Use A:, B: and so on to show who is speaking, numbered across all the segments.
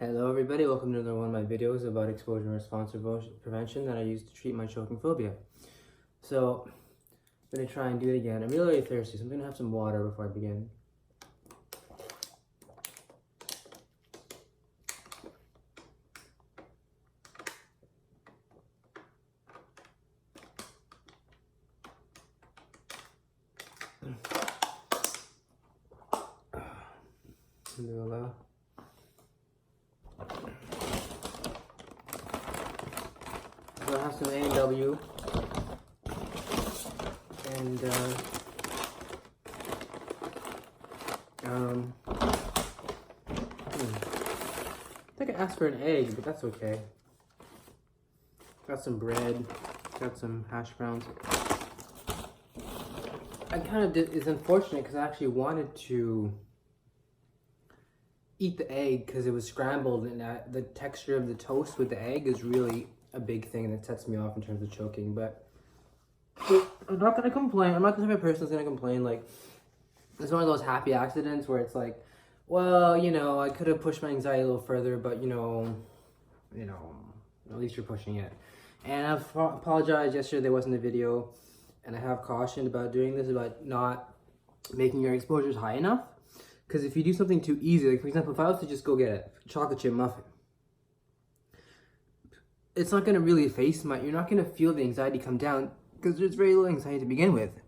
A: Hello everybody, welcome to another one of my videos about exposure and response prevention that I use to treat my choking phobia. So, I'm going to try and do it again. I'm really thirsty, so I'm going to have some water before I begin. Alhamdulillah. So I have some A&W and I think I asked for an egg, but that's okay. Got some bread, got some hash browns. I kind of did, it's unfortunate because I actually wanted to eat the egg because it was scrambled, and the texture of the toast with the egg is really a big thing that sets me off in terms of choking. But I'm not gonna complain. I'm not the type of person that's gonna complain. Like, it's one of those happy accidents where it's like, well, you know, I could have pushed my anxiety a little further, but you know, at least you're pushing it. And I've apologized yesterday there wasn't a video, and I have cautioned about doing this, about not making your exposures high enough. Because if you do something too easy, like for example, if I was to just go get a chocolate chip muffin, it's not going to really face you're not going to feel the anxiety come down because there's very little anxiety to begin with.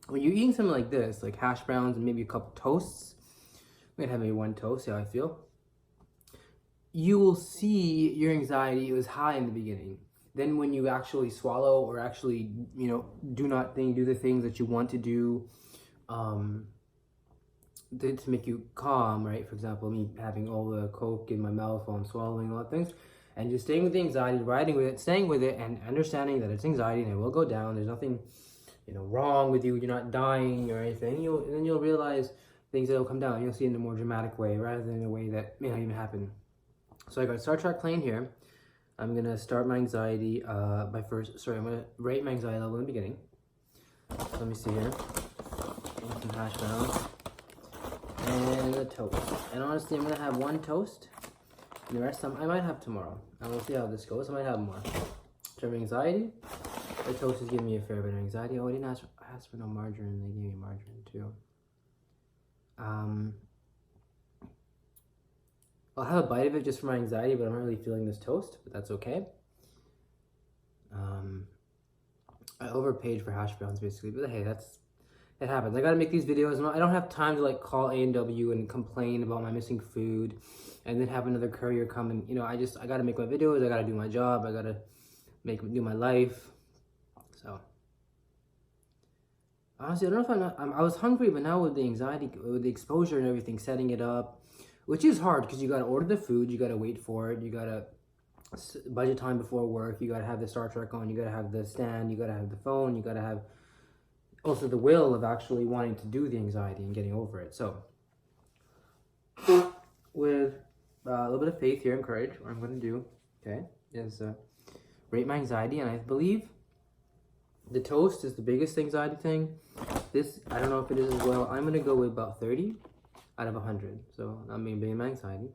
A: When you're eating something like this, like hash browns and maybe a couple toasts, I'm going to have maybe one toast, see how I feel. You will see your anxiety was high in the beginning. Then when you actually swallow or actually, do the things that you want to do, to make you calm, right? For example, me having all the Coke in my mouth while I'm swallowing all that things, and just staying with the anxiety, riding with it, staying with it, and understanding that it's anxiety and it will go down. There's nothing, wrong with you. You're not dying or anything. Then you'll realize things that will come down. You'll see it in a more dramatic way rather than in a way that may not even happen. So I got Star Trek playing here. I'm gonna start my anxiety I'm gonna rate my anxiety level in the beginning. So let me see here. Some hash browns. And a toast. And honestly, I'm gonna have one toast. And the rest I might have tomorrow. And we'll see how this goes. I might have more. In terms of anxiety, the toast is giving me a fair bit of anxiety. Oh, I didn't ask for no margarine. They gave me margarine too. I'll have a bite of it just for my anxiety, but I'm not really feeling this toast, but that's okay. I overpaid for hash browns basically, but hey, it happens. I gotta make these videos. I don't have time to like call A&W and complain about my missing food and then have another courier come and, I gotta make my videos. I gotta do my job. I gotta do my life. So honestly, I don't know if I was hungry, but now with the anxiety, with the exposure and everything, setting it up, which is hard because you gotta order the food, you gotta wait for it, you gotta budget time before work, you gotta have the Star Trek on, you gotta have the stand, you gotta have the phone, you gotta have also the will of actually wanting to do the anxiety and getting over it. So with a little bit of faith here and courage, what I'm going to do, okay, is rate my anxiety. And I believe the toast is the biggest anxiety thing. This, I don't know if it is as well. I'm going to go with about 30 out of 100. So I'm going to be my anxiety.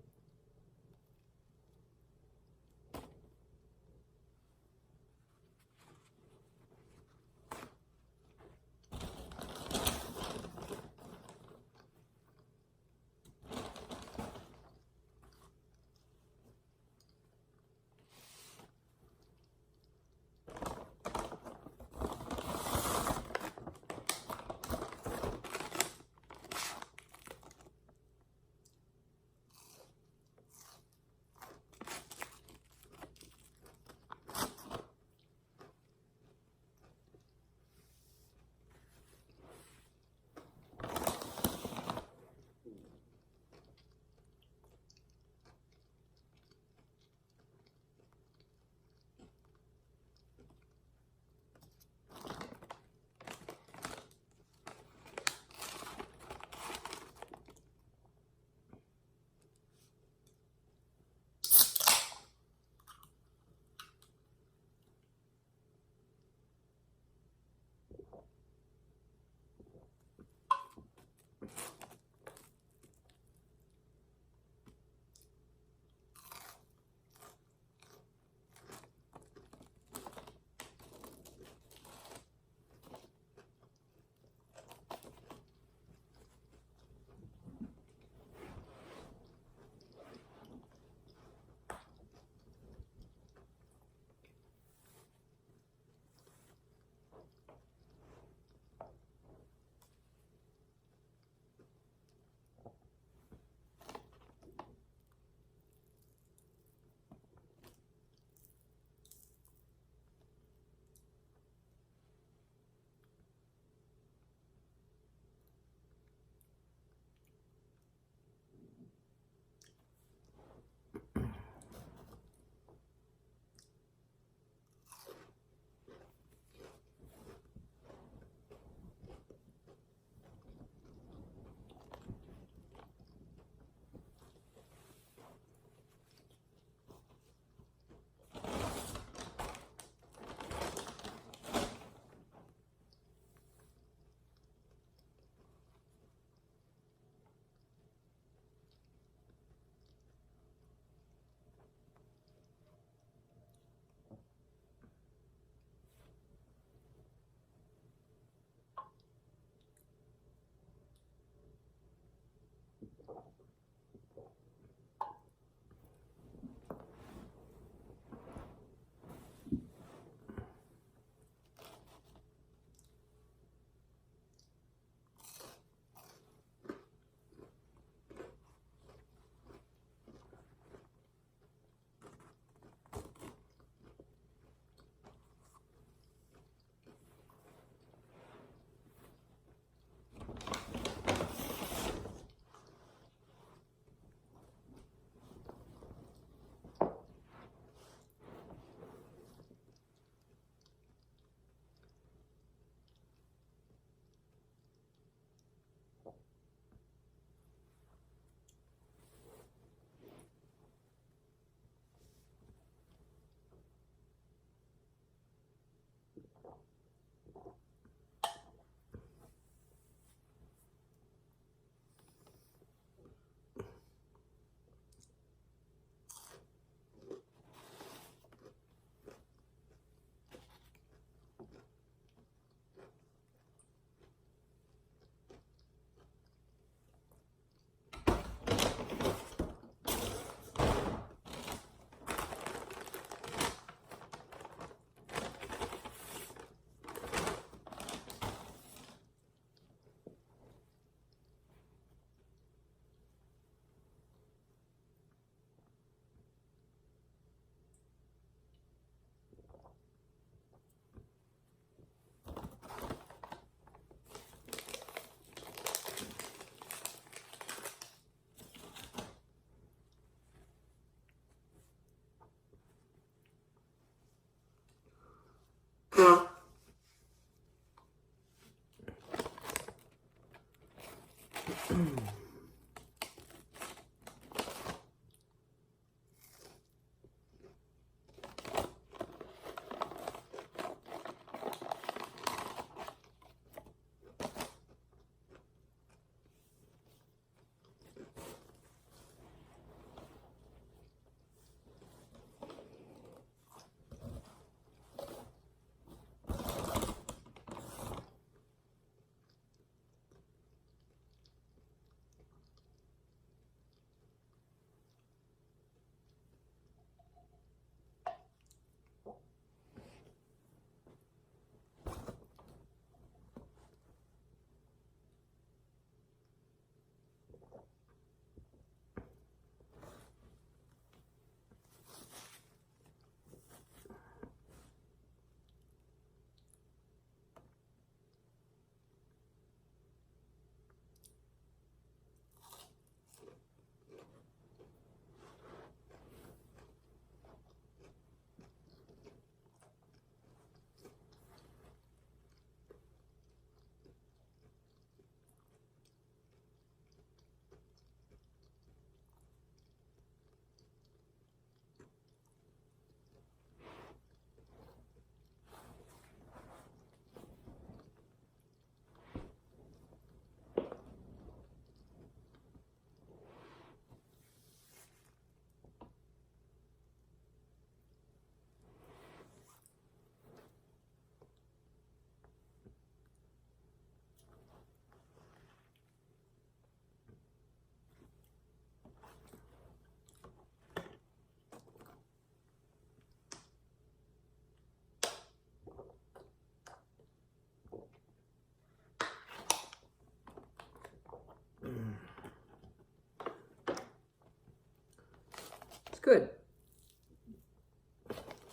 A: It's good.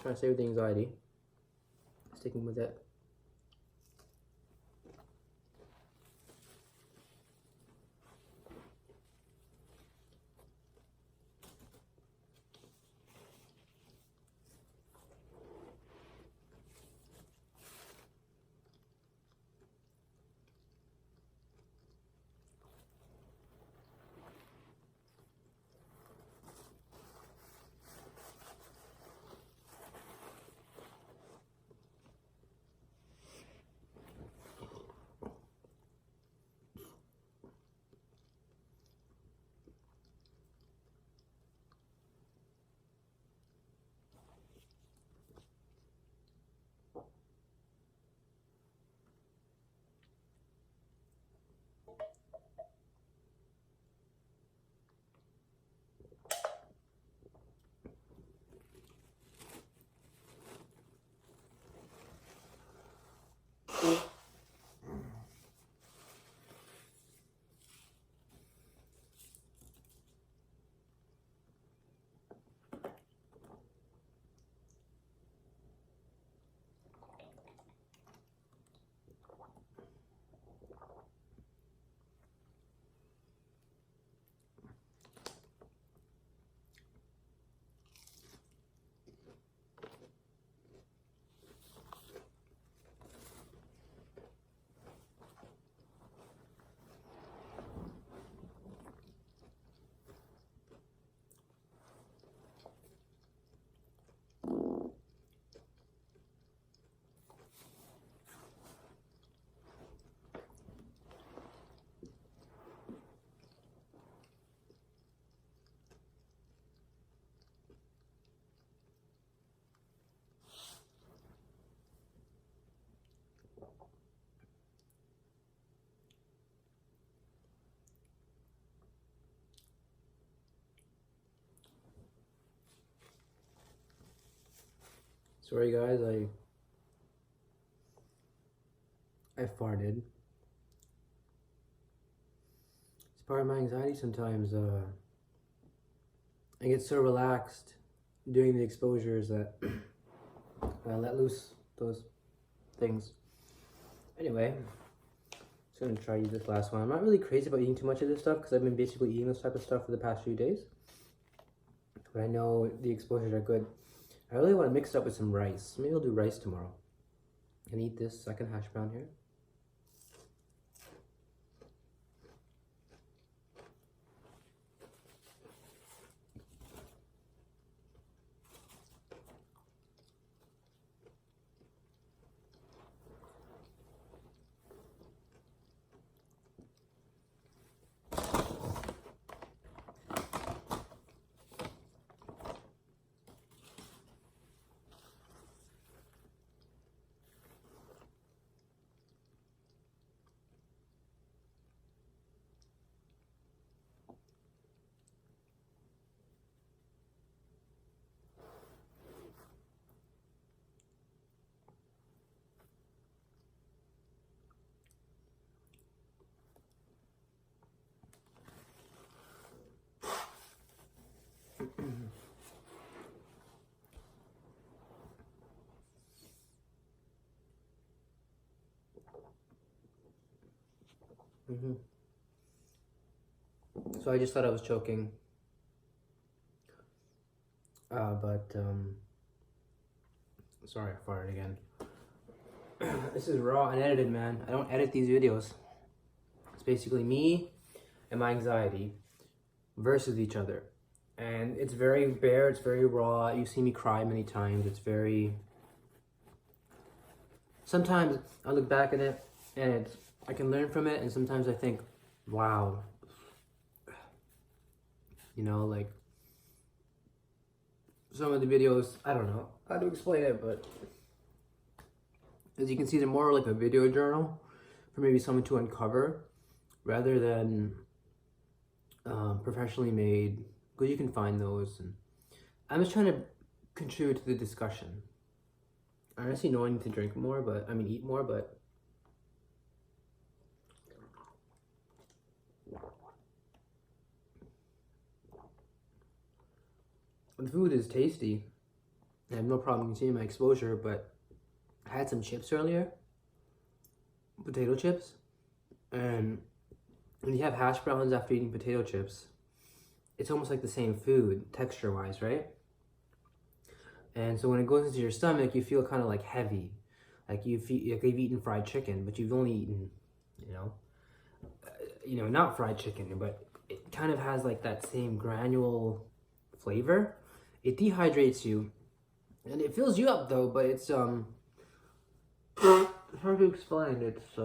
A: Trying to stay with the anxiety. Sticking with it. Sorry guys, I farted. It's part of my anxiety sometimes. I get so relaxed doing the exposures that I let loose those things. Anyway, just gonna try to eat this last one. I'm not really crazy about eating too much of this stuff because I've been basically eating this type of stuff for the past few days. But I know the exposures are good. I really want to mix it up with some rice. Maybe I'll do rice tomorrow. And eat this second hash brown here. So I just thought I was choking. But sorry, I farted again. This is raw and edited, man. I don't edit these videos. It's basically me and my anxiety versus each other. And it's very bare, it's very raw. You see me cry many times. It's very... Sometimes I look back at it and I can learn from it, and sometimes I think, wow. You know, like, some of the videos, I don't know how to explain it, but as you can see, they're more like a video journal for maybe someone to uncover rather than professionally made, because you can find those. And I'm just trying to contribute to the discussion. I honestly know I need to drink more, but eat more, but the food is tasty. I have no problem continuing my exposure, but I had some chips earlier, potato chips, and when you have hash browns after eating potato chips, it's almost like the same food, texture-wise, right? And so when it goes into your stomach, you feel kind of like heavy, like you've eaten fried chicken, but you've only eaten, not fried chicken, but it kind of has like that same granule flavor. It dehydrates you, and it fills you up though, but it's hard to explain. It's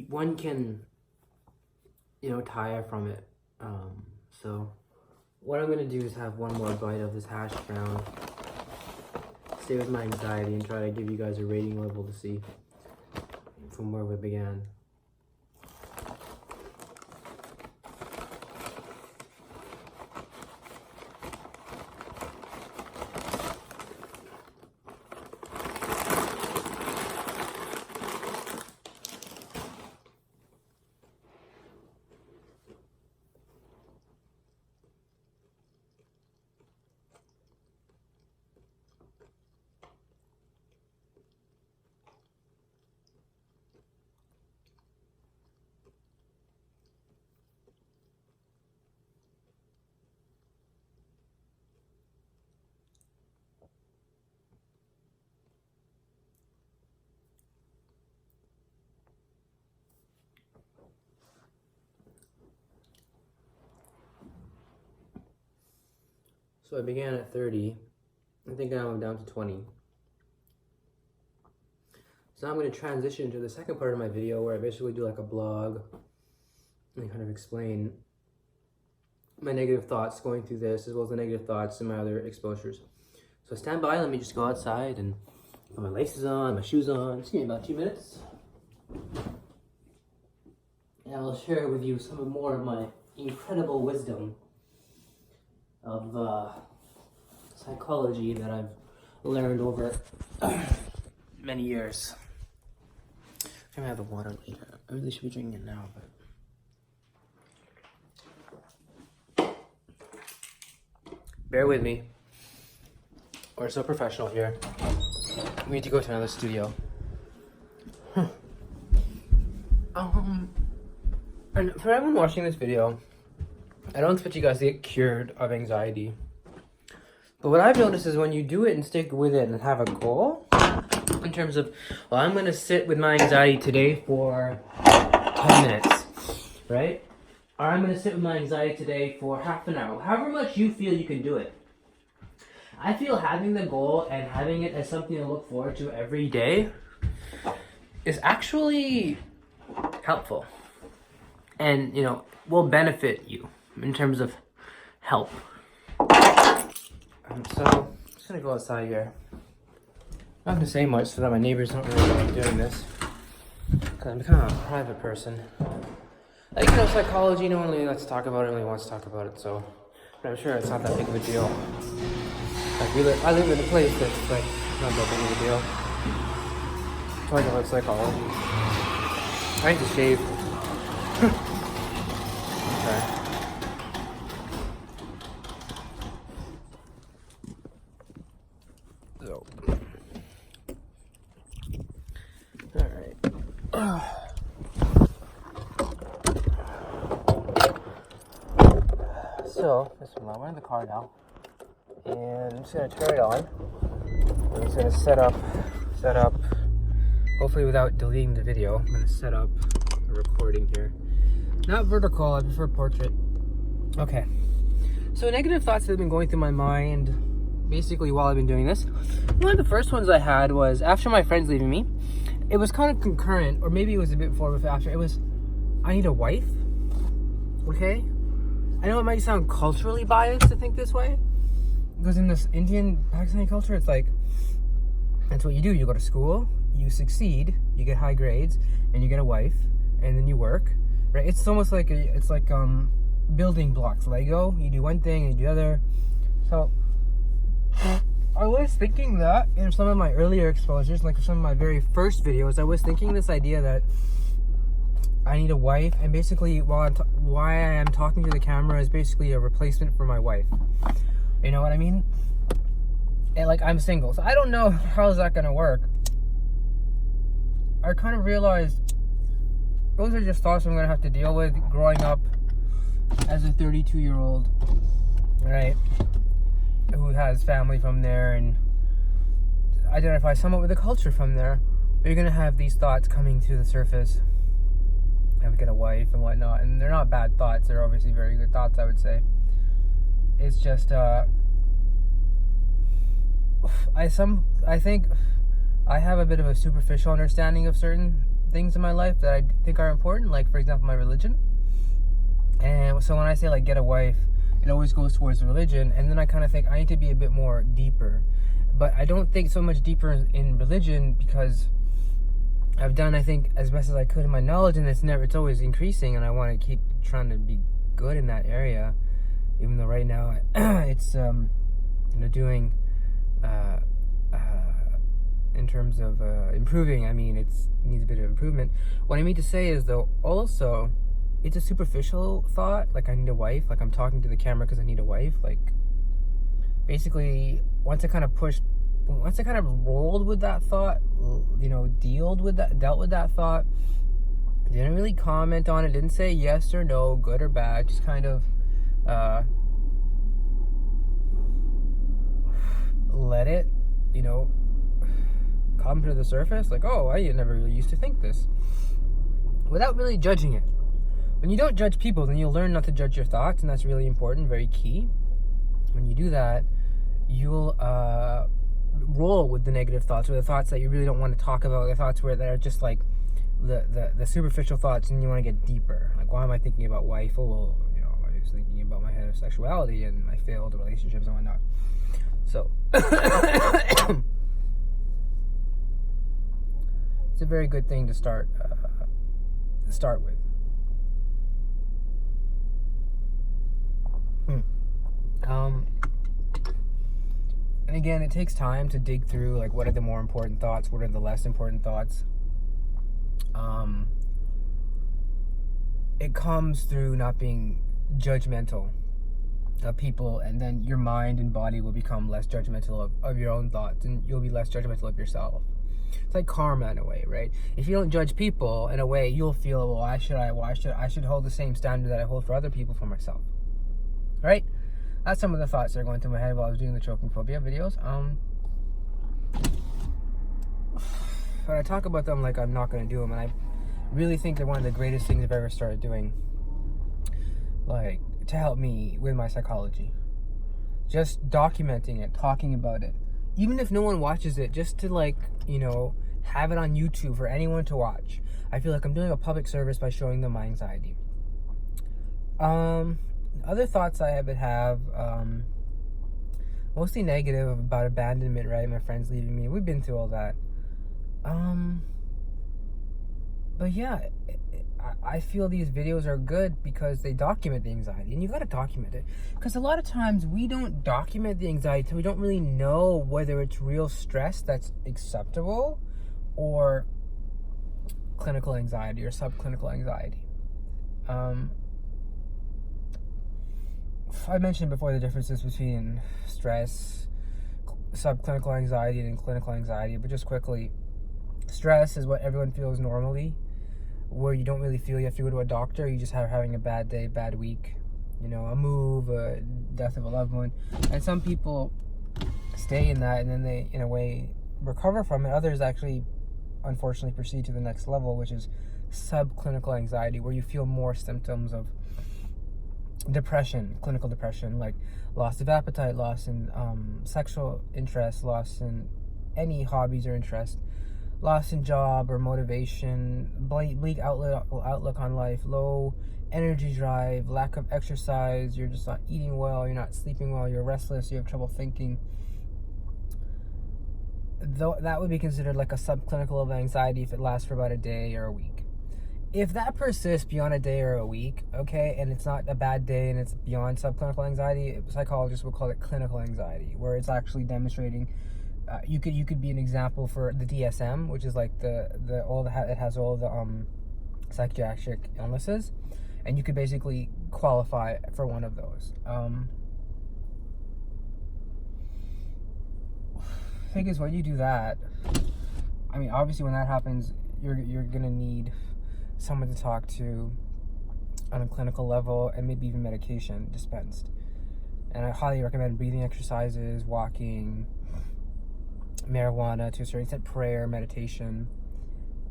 A: one can tire from it. So what I'm gonna do is have one more bite of this hash brown, stay with my anxiety, and try to give you guys a rating level to see from where we began. So I began at 30. I think now I'm down to 20. So now I'm going to transition to the second part of my video where I basically do like a blog and kind of explain my negative thoughts going through this, as well as the negative thoughts and my other exposures. So stand by, let me just go outside and put my laces on, my shoes on. Just give me about 2 minutes. And I will share with you some more of my incredible wisdom of psychology that I've learned over many years. I'm gonna have the water later. I really should be drinking it now, but bear with me. We're so professional here. We need to go to another studio. And for everyone watching this video, I don't expect you guys to get cured of anxiety. But what I've noticed is when you do it and stick with it and have a goal, in terms of, well, I'm going to sit with my anxiety today for 10 minutes, right? Or I'm going to sit with my anxiety today for half an hour. However much you feel you can do it. I feel having the goal and having it as something to look forward to every day is actually helpful. And, will benefit you in terms of help. So, I'm just gonna go outside here. I'm not gonna say much so that my neighbors don't really know I'm doing this. Because I'm kind of a private person. Like, psychology, no one really likes to talk about it, really wants to talk about it, so. But I'm sure it's not that big of a deal. Like, I live in a place that's, like, not that big of a deal. Talking about psychology. I need to shave. Okay. So, all right. So, we're in the car now, and I'm just gonna turn it on. I'm just gonna set up. Hopefully, without deleting the video, I'm gonna set up a recording here. Not vertical. I prefer portrait. Okay. So, negative thoughts that have been going through my mind, basically while I've been doing this. One of the first ones I had was after my friend's leaving me. It was kind of concurrent, or maybe it was a bit before, but after. It was, I need a wife. Okay. I know it might sound culturally biased to think this way, because in this Indian Pakistani culture, it's like, that's what you do. You go to school, you succeed, you get high grades, and you get a wife, and then you work, right? It's almost like building blocks, Lego. You do one thing and you do the other. So I was thinking that in some of my earlier exposures, like some of my very first videos, I was thinking this idea that I need a wife, and basically why I am talking to the camera is basically a replacement for my wife. You know what I mean? And like, I'm single, so I don't know how is that gonna work. I kind of realized those are just thoughts I'm gonna have to deal with growing up as a 32-year-old, right? Who has family from there and identify somewhat with the culture from there. But you're gonna have these thoughts coming to the surface. I would get a wife and whatnot, and they're not bad thoughts. They're obviously very good thoughts, I would say. It's just I think I have a bit of a superficial understanding of certain things in my life that I think are important, like for example my religion. And so when I say like get a wife, it always goes towards religion, and then I kind of think I need to be a bit more deeper. But I don't think so much deeper in religion, because I've done, I think, as best as I could in my knowledge, and it's always increasing, and I want to keep trying to be good in that area, even though right now it's doing in terms of improving. I mean, it needs a bit of improvement. What I mean to say is, though, also it's a superficial thought, like I need a wife, like I'm talking to the camera because I need a wife. Like basically once I kind of rolled with that thought, dealt with that thought, didn't really comment on it, didn't say yes or no, good or bad, just kind of let it, come to the surface, like, oh, I never really used to think this, without really judging it. When you don't judge people, then you'll learn not to judge your thoughts, and that's really important, very key. When you do that, you'll roll with the negative thoughts, or the thoughts that you really don't want to talk about, the thoughts that are just like the superficial thoughts, and you want to get deeper. Like, why am I thinking about wife? Oh, well, I was thinking about my heterosexuality and my failed relationships and whatnot. So it's a very good thing to start with. And again, it takes time to dig through, like, what are the more important thoughts, what are the less important thoughts. It comes through not being judgmental of people, and then your mind and body will become less judgmental of your own thoughts, and you'll be less judgmental of yourself. It's like karma in a way, right? If you don't judge people, in a way, you'll feel, well, I should hold the same standard that I hold for other people for myself, right? That's some of the thoughts that are going through my head while I was doing the choking phobia videos. But I talk about them like I'm not going to do them, and I really think they're one of the greatest things I've ever started doing, like, to help me with my psychology. Just documenting it, talking about it, even if no one watches it, just to, like, have it on YouTube for anyone to watch. I feel like I'm doing a public service by showing them my anxiety. Other thoughts I have, mostly negative, about abandonment, right? My friends leaving me. We've been through all that. But yeah, I feel these videos are good because they document the anxiety, and you got to document it, because a lot of times we don't document the anxiety, so we don't really know whether it's real stress that's acceptable or clinical anxiety or subclinical anxiety. I mentioned before the differences between stress, subclinical anxiety and clinical anxiety, but just quickly, stress is what everyone feels normally, where you don't really feel you have to go to a doctor, you just having a bad day, bad week, you know, a move, a death of a loved one. And some people stay in that and then they, in a way, recover from it. Others actually, unfortunately, proceed to the next level, which is subclinical anxiety, where you feel more symptoms of depression, clinical depression, like loss of appetite, loss in sexual interest, loss in any hobbies or interest, loss in job or motivation, bleak outlook on life, low energy drive, lack of exercise, you're just not eating well, you're not sleeping well, you're restless, you have trouble thinking. Though that would be considered like a subclinical of anxiety if it lasts for about a day or a week. If that persists beyond a day or a week, okay, and it's not a bad day and it's beyond subclinical anxiety, psychologists would call it clinical anxiety, where it's actually demonstrating. You could be an example for the DSM, which is like it has all the psychiatric illnesses, and you could basically qualify for one of those. Thing is, when you do that, I mean, obviously when that happens, you're gonna need someone to talk to on a clinical level, and maybe even medication dispensed. And I highly recommend breathing exercises, walking, marijuana to a certain extent, prayer, meditation.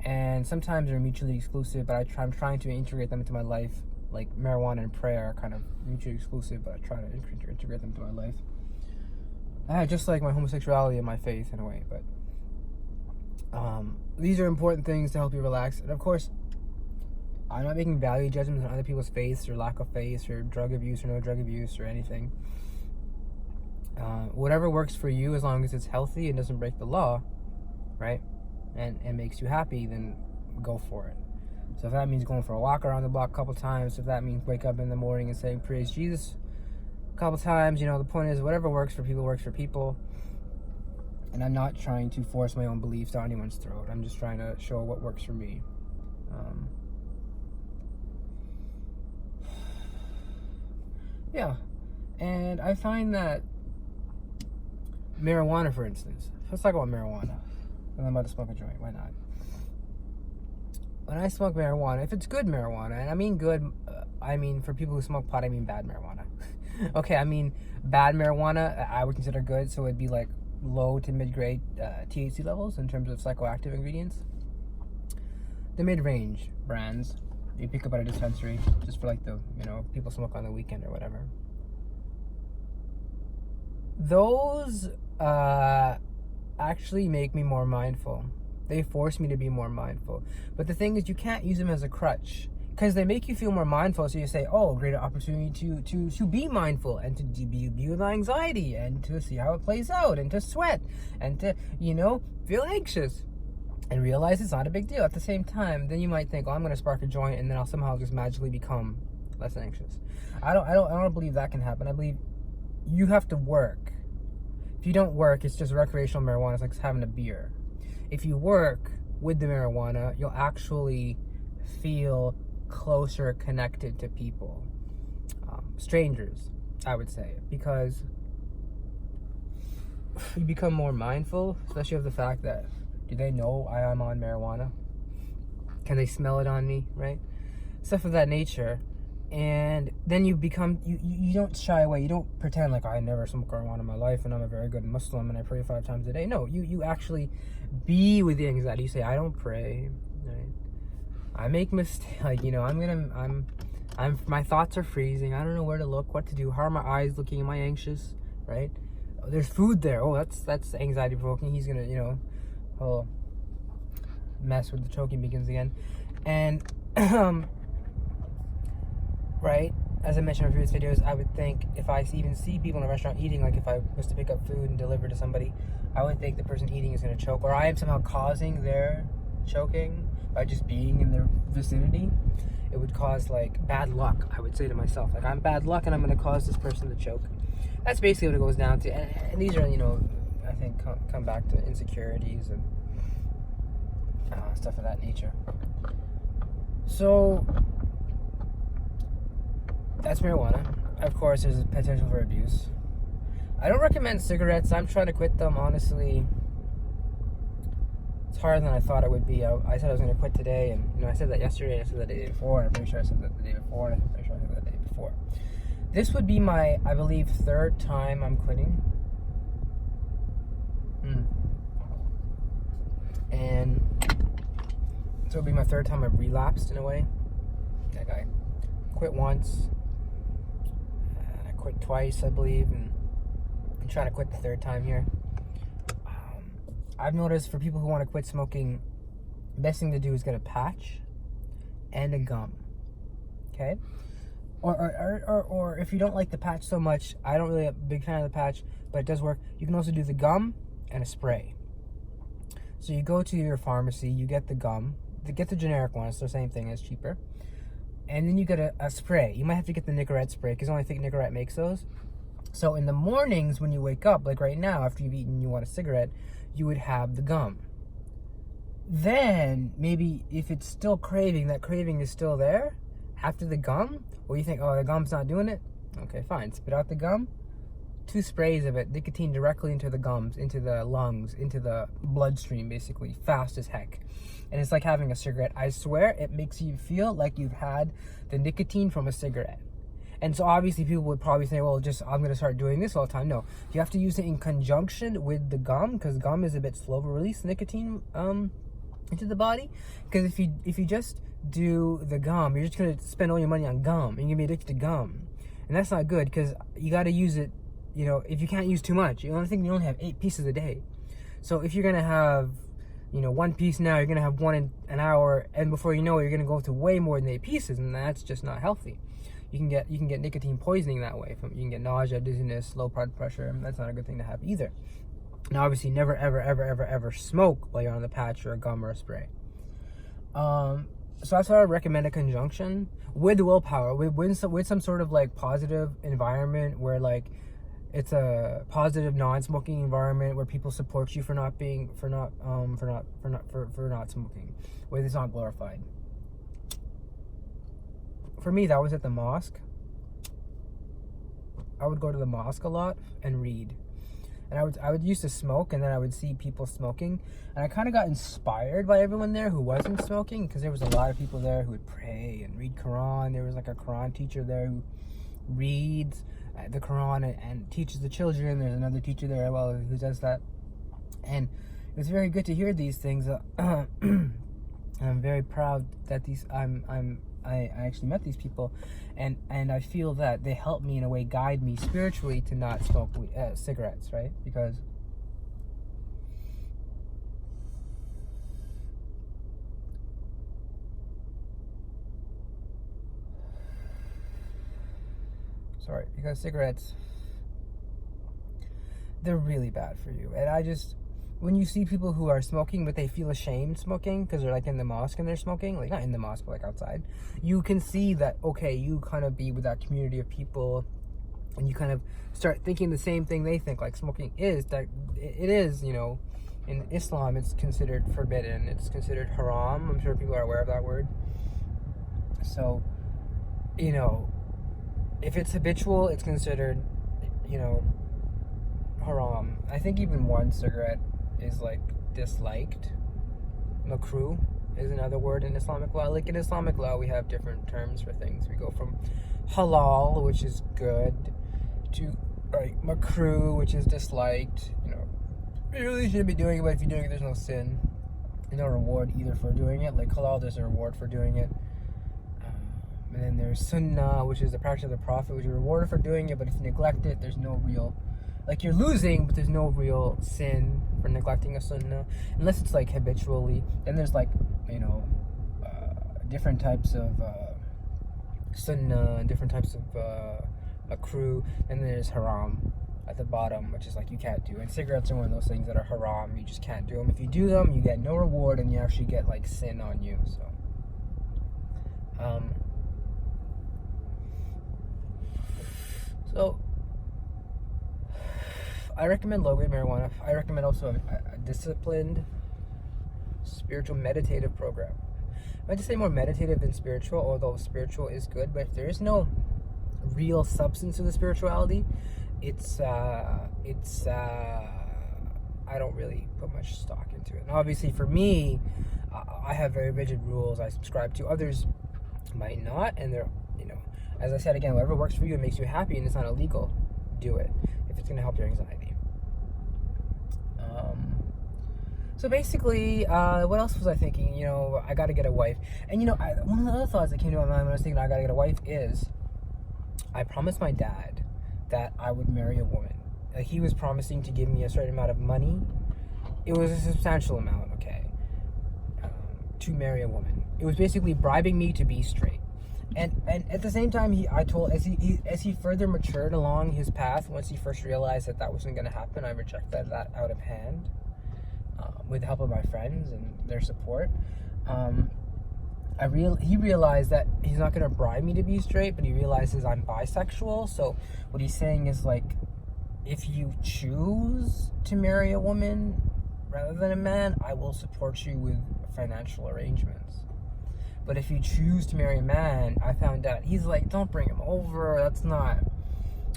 A: And sometimes they're mutually exclusive, but I'm trying to integrate them into my life. Like marijuana and prayer are kind of mutually exclusive, but I try to integrate them into my life. Just like my homosexuality and my faith in a way, but these are important things to help you relax. And of course, I'm not making value judgments on other people's faiths or lack of faith or drug abuse or no drug abuse or anything. Whatever works for you, as long as it's healthy and doesn't break the law, right, and makes you happy, then go for it. So if that means going for a walk around the block a couple times, if that means wake up in the morning and saying praise Jesus a couple times, you know, the point is whatever works for people works for people. And I'm not trying to force my own beliefs down anyone's throat. I'm just trying to show what works for me. Yeah, and I find that marijuana, for instance, let's talk about marijuana. I'm about to smoke a joint, why not? When I smoke marijuana, if it's good marijuana, and I mean good, I mean for people who smoke pot, I mean bad marijuana. Okay, I mean bad marijuana, I would consider good, so it'd be like low to mid-grade THC levels in terms of psychoactive ingredients. The mid-range brands you pick up at a dispensary, just for like the, you know, people smoke on the weekend or whatever. Those actually make me more mindful. They force me to be more mindful. But the thing is, you can't use them as a crutch, because they make you feel more mindful. So you say, oh, greater opportunity to be mindful and to be with anxiety and to see how it plays out and to sweat and to, you know, feel anxious and realize it's not a big deal. At the same time, then you might think, oh, I'm going to spark a joint and then I'll somehow just magically become less anxious. I don't believe that can happen. I believe you have to work. If you don't work, it's just recreational marijuana. It's like having a beer. If you work with the marijuana, you'll actually feel closer connected to people, strangers, I would say, because you become more mindful, especially of the fact that, do they know I am on marijuana? Can they smell it on me, right? Stuff of that nature. And then you become, you don't shy away. You don't pretend like, I never smoked marijuana in my life and I'm a very good Muslim and I pray 5 times a day. No, you actually be with the anxiety. You say, I don't pray, right? I make mistakes, like, you know, I'm my thoughts are freezing. I don't know where to look, what to do. How are my eyes looking? Am I anxious, right? Oh, there's food there. Oh, that's anxiety provoking. He's gonna, you know, whole mess with the choking begins again. And right, as I mentioned in previous videos, I would think if I even see people in a restaurant eating, like if I was to pick up food and deliver to somebody, I would think the person eating is going to choke, or I am somehow causing their choking by just being in their vicinity. It would cause like bad luck, I would say to myself. Like, I'm bad luck and I'm going to cause this person to choke. That's basically what it goes down to. And these are, you know, I think come back to insecurities and stuff of that nature. So that's marijuana. Of course, there's a potential for abuse. I don't recommend cigarettes. I'm trying to quit them, honestly. It's harder than I thought it would be. I said I was going to quit today, and I said that yesterday, I said that the day before, and I'm pretty sure I said that the day before, and I'm pretty sure I said that the day before. This would be my, I believe, 3rd time I'm quitting. And so it'll be my 3rd time I've relapsed in a way. Like I quit once, I quit twice, I believe, and I'm trying to quit the 3rd time here. I've noticed for people who want to quit smoking, the best thing to do is get a patch and a gum. Okay? Or if you don't like the patch so much, I don't really a big fan of the patch, but it does work. You can also do the gum and a spray. So you go to your pharmacy, you get the gum, get the generic one, it's the same thing, it's cheaper. And then you get a spray. You might have to get the Nicorette spray, because I think Nicorette makes those. So in the mornings when you wake up, like right now, after you've eaten and you want a cigarette, you would have the gum. Then, maybe if it's still craving, that craving is still there, after the gum, or you think, oh, the gum's not doing it, okay, fine, spit out the gum, 2 sprays of it, nicotine directly into the gums, into the lungs, into the bloodstream, basically, fast as heck. And it's like having a cigarette. I swear, it makes you feel like you've had the nicotine from a cigarette. And so obviously people would probably say, well, I'm going to start doing this all the time. No, you have to use it in conjunction with the gum, because gum is a bit slow to release nicotine into the body. Because if you just do the gum, you're just going to spend all your money on gum, and you're going to be addicted to gum. And that's not good, because you got to use it, if you can't use too much. You only have 8 pieces a day. So if you're going to have, 1 piece now, you're going to have 1 in an hour, and before you know it, you're going to go to way more than 8 pieces, and that's just not healthy. You can get nicotine poisoning that way. You can get nausea, dizziness, low blood pressure, and that's not a good thing to have either. Now, obviously, never, ever, ever, ever, ever smoke while you're on the patch or a gum or a spray. So that's why I recommend a conjunction with willpower, with some sort of like positive environment where like it's a positive non-smoking environment where people support you for not smoking, where it's not glorified. For me, that was at the mosque. I would go to the mosque a lot and read. And I would used to smoke, and then I would see people smoking, and I kind of got inspired by everyone there who wasn't smoking, because there was a lot of people there who would pray and read Quran. There was like a Quran teacher there who reads the Quran and teaches the children. There's another teacher there who does that, and it was very good to hear these things. I'm very proud that I actually met these people, and I feel that they help me in a way, guide me spiritually to not smoke cigarettes, right? Because cigarettes, they're really bad for you. And when you see people who are smoking but they feel ashamed smoking because they're like in the mosque and they're smoking, like not in the mosque but like outside, you can see that, okay, you kind of be with that community of people and you kind of start thinking the same thing they think, like smoking is, that it is, in Islam it's considered forbidden, it's considered haram. I'm sure people are aware of that word. So, if it's habitual, it's considered, haram. I think even one cigarette is like disliked. Makruh is another word in Islamic law. Like in Islamic law, we have different terms for things. We go from halal, which is good, to makruh, which is disliked. You really shouldn't be doing it, but if you're doing it, there's no sin. There's no reward either for doing it. Like halal, there's a reward for doing it. And then there's sunnah, which is the practice of the Prophet, which is rewarded for doing it, but if you neglect it, there's no real, like you're losing, but there's no real sin for neglecting a sunnah, unless it's like habitually. Then there's like, different types of sunnah, and different types of makruh, and then there's haram at the bottom, which is like you can't do. And cigarettes are one of those things that are haram, you just can't do them. If you do them, you get no reward, and you actually get like sin on you. So I recommend low-grade marijuana. I recommend also a disciplined, spiritual, meditative program. I might just say more meditative than spiritual, although spiritual is good. But if there is no real substance to the spirituality, it's I don't really put much stock into it. And obviously for me, I have very rigid rules I subscribe to. Others might not, and they're, as I said again, whatever works for you and makes you happy and it's not illegal, do it if it's going to help your anxiety. So basically, what else was I thinking? I got to get a wife. And one of the other thoughts that came to my mind when I was thinking I got to get a wife is, I promised my dad that I would marry a woman. He was promising to give me a certain amount of money. It was a substantial amount, okay, to marry a woman. It was basically bribing me to be straight. And at the same time, as he further matured along his path, once he first realized that wasn't going to happen, I rejected that out of hand, with the help of my friends and their support. He realized that he's not going to bribe me to be straight, but he realizes I'm bisexual. So what he's saying is, like, if you choose to marry a woman rather than a man, I will support you with financial arrangements. But if you choose to marry a man, I found out, he's like, don't bring him over. That's not,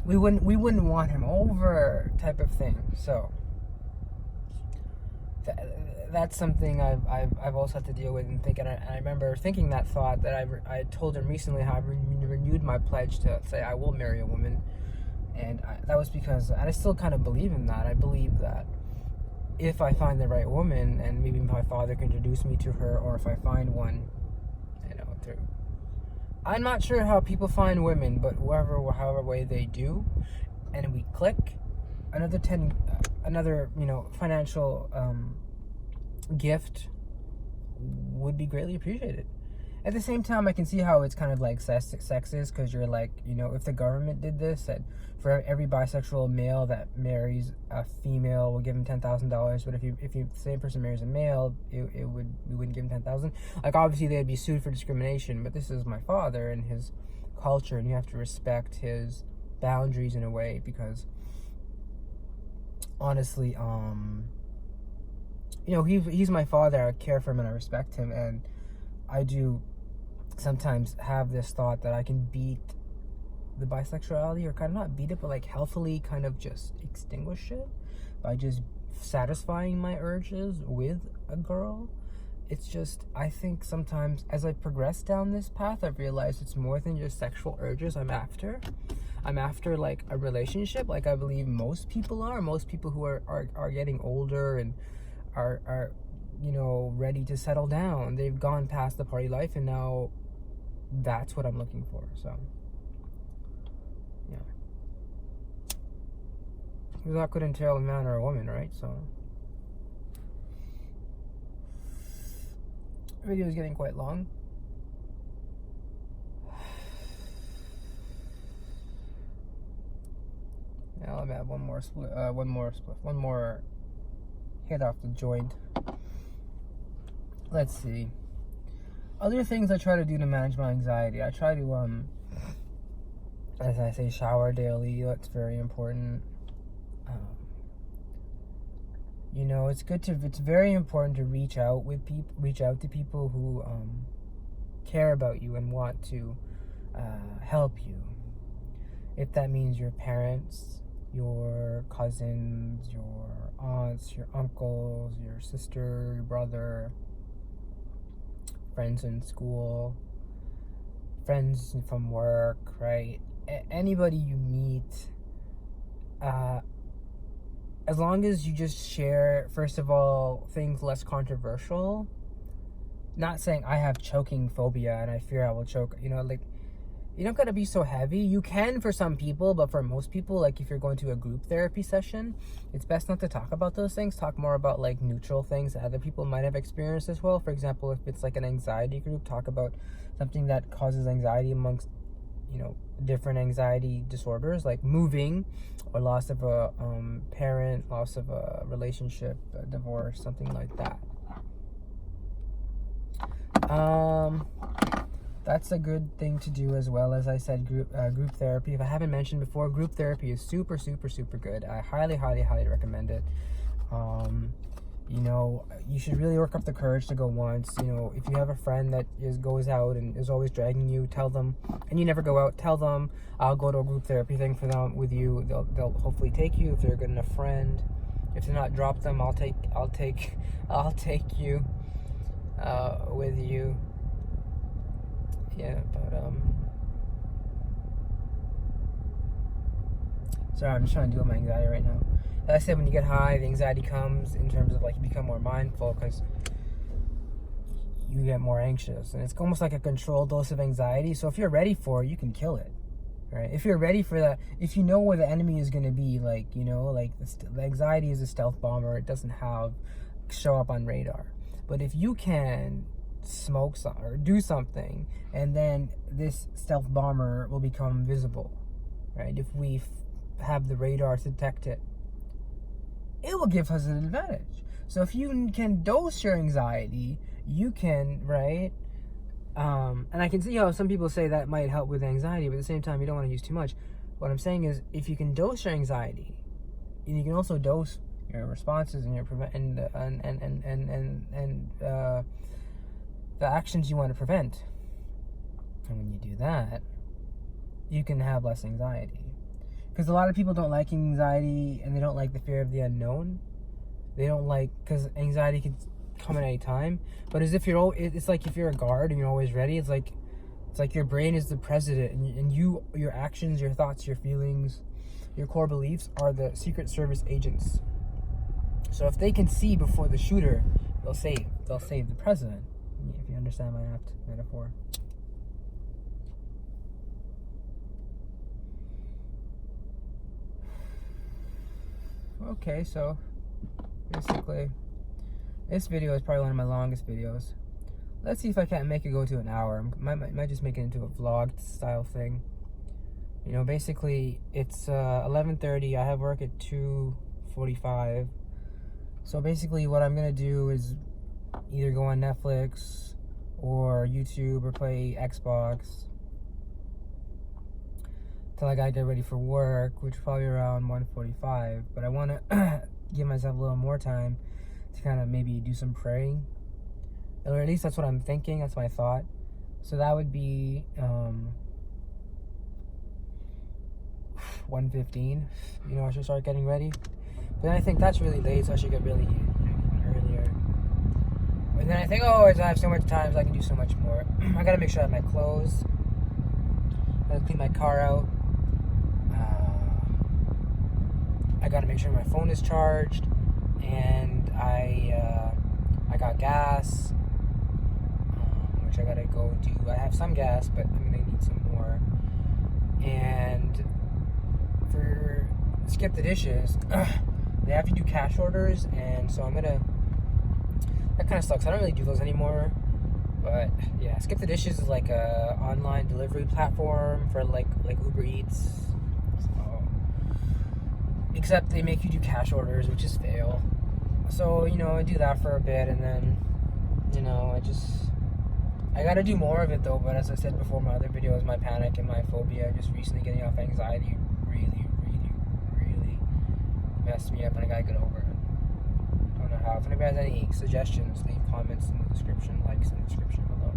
A: we wouldn't want him over, type of thing. So that's something I've also had to deal with and think. And I remember thinking that thought, that I told him recently how I renewed my pledge to say I will marry a woman. And that was because, and I still kind of believe in that. I believe that if I find the right woman, and maybe my father can introduce me to her, or if I find one, I'm not sure how people find women, but however way they do, and we click, another financial gift would be greatly appreciated. At the same time, I can see how it's kind of like sexist, because you're like, if the government did this, that for every bisexual male that marries a female, we'll give him $10,000. But if the same person marries a male, we wouldn't give him $10,000. Like, obviously they'd be sued for discrimination, but this is my father and his culture, and you have to respect his boundaries in a way, because honestly, he's my father. I care for him and I respect him, and I do sometimes have this thought that I can beat the bisexuality, or kind of not beat it, but like healthily kind of just extinguish it by just satisfying my urges with a girl. It's just, I think sometimes as I progress down this path, I've realized it's more than just sexual urges I'm after. I'm after like a relationship, like I believe most people are. Most people who are getting older and are ready to settle down. They've gone past the party life, and now that's what I'm looking for. So, yeah. Because that could entail a man or a woman, right? So, the video is getting quite long. Now let me have one more hit off the joint. Let's see. Other things I try to do to manage my anxiety. I try to, as I say, shower daily. That's very important. It's very important to reach out to people who care about you and want to help you. If that means your parents, your cousins, your aunts, your uncles, your sister, your brother, friends in school, friends from work, right? Anybody you meet, as long as you just share, first of all, things less controversial. Not saying I have choking phobia and I fear I will choke, you don't gotta be so heavy. You can for some people, but for most people, like if you're going to a group therapy session, it's best not to talk about those things. Talk more about like neutral things that other people might have experienced as well. For example, if it's like an anxiety group, talk about something that causes anxiety amongst, different anxiety disorders, like moving, or loss of a parent, loss of a relationship, a divorce, something like that. That's a good thing to do as well. As I said, group therapy. If I haven't mentioned before, group therapy is super, super, super good. I highly, highly, highly recommend it. You know, you should really work up the courage to go once. You know, if you have a friend that goes out and is always dragging you, tell them. And you never go out, tell them, I'll go to a group therapy thing for them with you. They'll hopefully take you if they're a good enough friend. If they're not, drop them. I'll take you with you. Yeah, but sorry, I'm just trying to deal with my anxiety right now. As I said, when you get high, the anxiety comes in terms of like you become more mindful because you get more anxious, and it's almost like a controlled dose of anxiety. So if you're ready for it, you can kill it, right? If you're ready for that, if you know where the enemy is going to be, like, you know, like the anxiety is a stealth bomber. It doesn't show up on radar. But if you can smoke some or do something, and then this stealth bomber will become visible, right? If we have the radar to detect it, it will give us an advantage. So if you can dose your anxiety, you can, right? And I can see how some people say that might help with anxiety, but at the same time, you don't want to use too much. What I'm saying is, if you can dose your anxiety, and you can also dose your responses and your the actions you want to prevent, and when you do that, you can have less anxiety. Because a lot of people don't like anxiety, and they don't like the fear of the unknown. They don't like, because anxiety can come at any time. But as if it's like if you're a guard and you're always ready. It's like your brain is the president, and your actions, your thoughts, your feelings, your core beliefs are the Secret Service agents. So if they can see before the shooter, they'll save the president. If you understand my apt metaphor. Okay, so basically, this video is probably one of my longest videos. Let's see if I can't make it go to an hour. Might just make it into a vlog style thing. You know, basically, it's 11:30. I have work at 2:45. So basically, what I'm gonna do is either go on Netflix or YouTube or play Xbox till I gotta get ready for work, which is probably around 1:45. But I want to give myself a little more time to kind of maybe do some praying, or at least that's what I'm thinking. That's my thought. So that would be 1:15. You know, I should start getting ready. But then I think that's really late, so I should get really earlier. And then I think, oh, I have so much time, so I can do so much more. I gotta make sure I have my clothes. I gotta clean my car out. I gotta make sure my phone is charged, and I got gas, which I gotta go do. I have some gas, but I'm gonna need some more. And for skip the dishes, they have to do cash orders, and so that kind of sucks. I don't really do those anymore. But yeah, Skip the Dishes is like a online delivery platform for like Uber Eats. So, except they make you do cash orders, which is fail. So, you know, I do that for a bit, and then, you know, I gotta do more of it though. But as I said before, my other videos, my panic and my phobia, just recently getting off anxiety really messed me up, and I gotta get over it. Don't know how. If anybody has any suggestions, leave comments in the description, likes in the description below.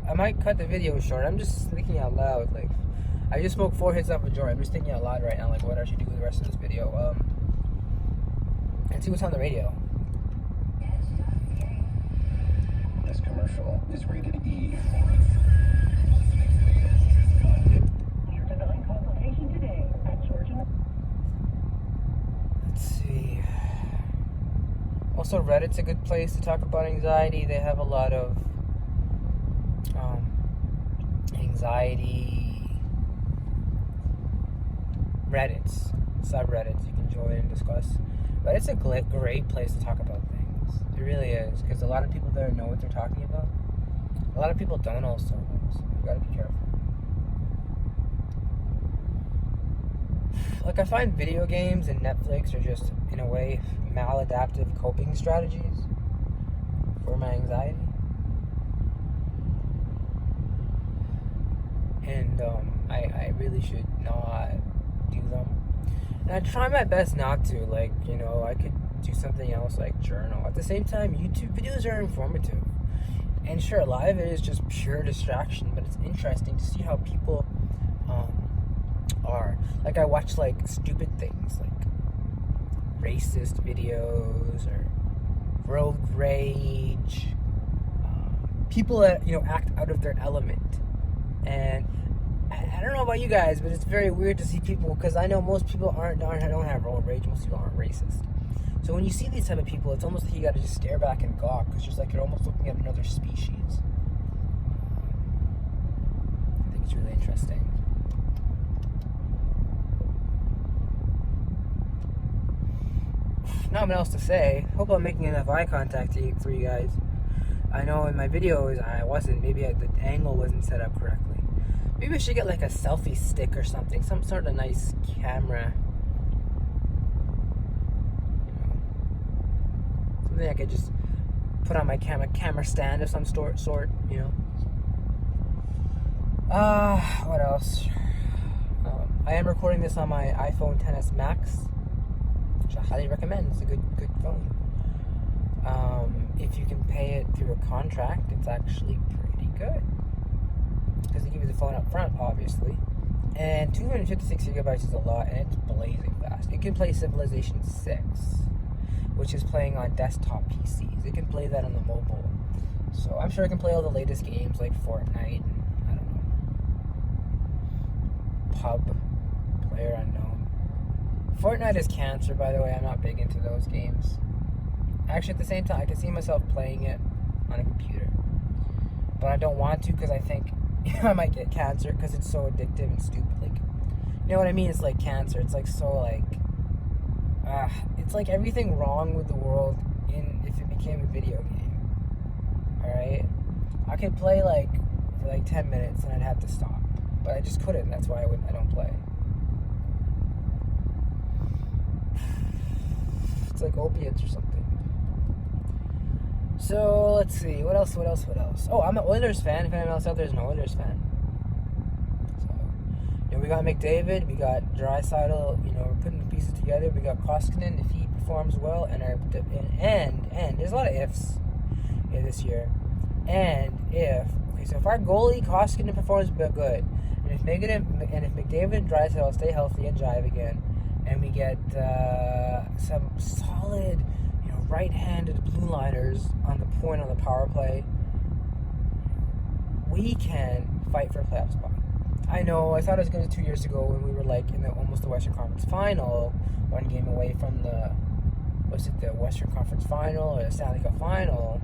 A: I might cut the video short. I'm just thinking out loud. Like, I just smoked 4 hits off a joint. I'm just thinking out loud right now, like what I should do with the rest of this video. And see what's on the radio.
B: This commercial is rated E.
A: Let's see. Also, Reddit's a good place to talk about anxiety. They have a lot of anxiety Reddits, subreddits you can join and discuss. Reddit's a great place to talk about things. It really is, because a lot of people there know what they're talking about. A lot of people don't also, so you gotta be careful. Like, I find video games and Netflix are just, in a way, maladaptive coping strategies for my anxiety. And I really should not do them. And I try my best not to. Like, you know, I could do something else like journal. At the same time, YouTube videos are informative. And sure, a lot of it is just pure distraction, but it's interesting to see how people are. Like, I watch like stupid things, like racist videos or road rage, people that, you know, act out of their element. And I don't know about you guys, but it's very weird to see people, because I know most people don't have road rage. Most people aren't racist. So when you see these type of people, it's almost like you got to just stare back and gawk, because just like you're almost looking at another species. I think it's really interesting. Not much else to say. Hope I'm making enough eye contact for you guys. I know in my videos I wasn't. Maybe the angle wasn't set up correctly. Maybe I should get like a selfie stick or something. Some sort of nice camera. You know, something I could just put on my camera stand of some sort. You know. What else? I am recording this on my iPhone XS Max, which I highly recommend. It's a good phone. If you can pay it through a contract, it's actually pretty good, because they give you the phone up front, obviously. And 256 gigabytes is a lot, and it's blazing fast. It can play Civilization 6, which is playing on desktop PCs. It can play that on the mobile. So I'm sure it can play all the latest games like Fortnite, and, I don't know, Pub, Player Unknown. Fortnite is cancer, by the way. I'm not big into those games. Actually, at the same time, I can see myself playing it on a computer. But I don't want to, because I think I might get cancer, because it's so addictive and stupid. Like, you know what I mean? It's like cancer. It's like so like... it's like everything wrong with the world if it became a video game. Alright? I could play like for like 10 minutes and I'd have to stop. But I just couldn't. That's why I don't play. It's like opiates or something. So, let's see. What else? Oh, I'm an Oilers fan. If anyone else out there is an Oilers fan. So, you know, we got McDavid. We got Draisaitl. You know, we're putting the pieces together. We got Koskinen if he performs well. And there's a lot of ifs this year. So if our goalie Koskinen performs good, and if McDavid and Draisaitl stay healthy and jive again, and we get some solid, you know, right-handed blue liners on the point on the power play, we can fight for a playoff spot. I know, I thought it was going to 2 years ago when we were like in almost the Western Conference Final, one game away from the Western Conference Final or the Stanley Cup Final.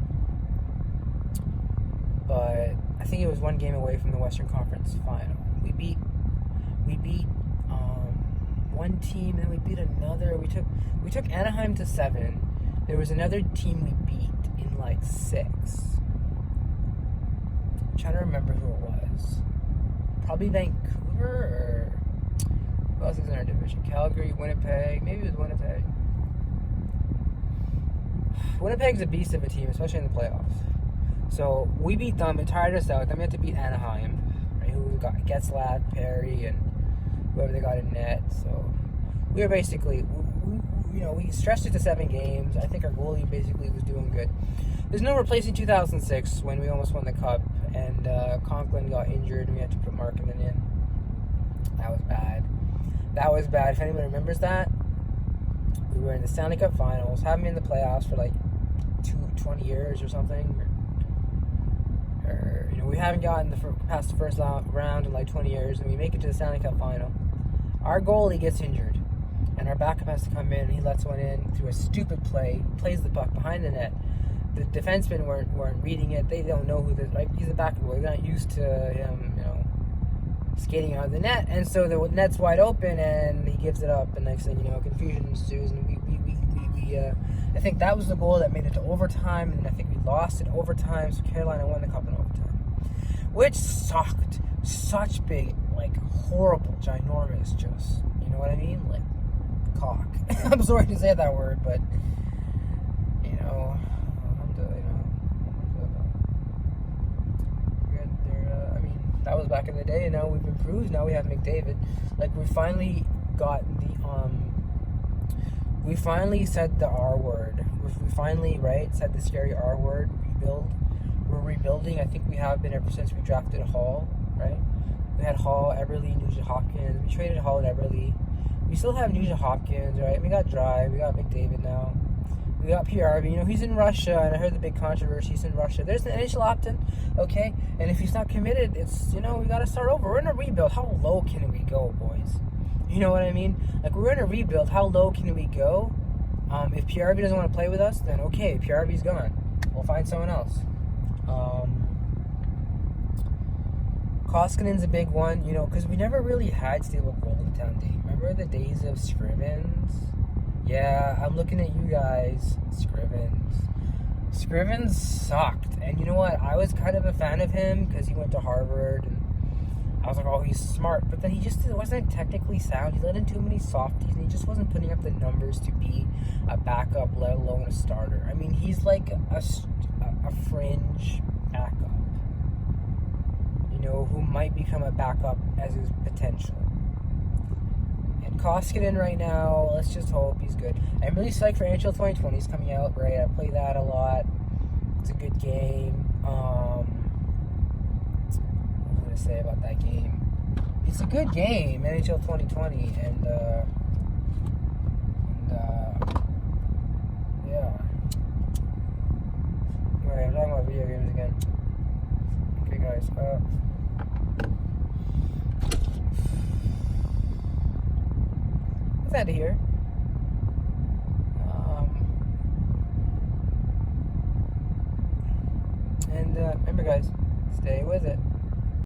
A: But I think it was one game away from the Western Conference Final. We beat one team, and then we beat another. We took Anaheim to 7. There was another team we beat in like 6. I'm trying to remember who it was. Probably Vancouver, or who else is in our division? Calgary, Winnipeg. Maybe it was Winnipeg. Winnipeg's a beast of a team, especially in the playoffs. So we beat them. It tired us out. Then we had to beat Anaheim, right? Who got Getzlav, Perry, and whoever they got in net. So we were basically, we stretched it to 7 games. I think our goalie basically was doing good. There's no replacing 2006 when we almost won the cup, and Conklin got injured, and we had to put Markman in. That was bad. If anyone remembers that, we were in the Stanley Cup Finals, haven't been in the playoffs for like 20 years or something. Or we haven't gotten past the first round in like 20 years, and we make it to the Stanley Cup Final. Our goalie gets injured, and our backup has to come in, and he lets one in through a stupid play, plays the puck behind the net. The defensemen weren't reading it. They don't know who this, right? He's a backup goalie. They're not used to him, skating out of the net, and so the net's wide open, and he gives it up, and next thing you know, confusion ensues, and we I think that was the goal that made it to overtime, and I think we lost in overtime, so Carolina won the cup in overtime, which sucked. Such big, like, horrible, ginormous, just, you know what I mean? Like, cock. I'm sorry to say that word, but, that was back in the day, and now we've improved. Now we have McDavid. Like, we finally gotten the we finally said the R word. We finally, right, said the scary R word. Rebuild. We're rebuilding. I think we have been ever since we drafted Hall, right? We had Hall, Eberle, Nugent Hopkins. We traded Hall and Eberle. We still have Nugent Hopkins, right? We got Drive. We got McDavid now. We got PRV. You know, he's in Russia, and I heard the big controversy. He's in Russia. There's an NHL opt-in, okay? And if he's not committed, it's, you know, we got to start over. We're in a rebuild. How low can we go, boys? You know what I mean? Like, we're in a rebuild. How low can we go? If PRV doesn't want to play with us, then okay, PRV's gone. We'll find someone else. Koskinen's a big one, you know, because we never really had stable goalie town day. Remember the days of Scrivens? Yeah, I'm looking at you guys. Scrivens sucked. And you know what? I was kind of a fan of him because he went to Harvard. And I was like, oh, he's smart. But then he just wasn't technically sound. He let in too many softies. And he just wasn't putting up the numbers to be a backup, let alone a starter. I mean, he's like a fringe backup. You know, who might become a backup as his potential. And Koskinen right now, let's just hope he's good. I'm really psyched for NHL 2020. He's coming out, right? I play that a lot. It's a good game. What was I going to say about that game? It's a good game, NHL 2020, and yeah. Alright, I'm talking about video games again. Okay, guys. What's out of here? And remember, guys, stay with it.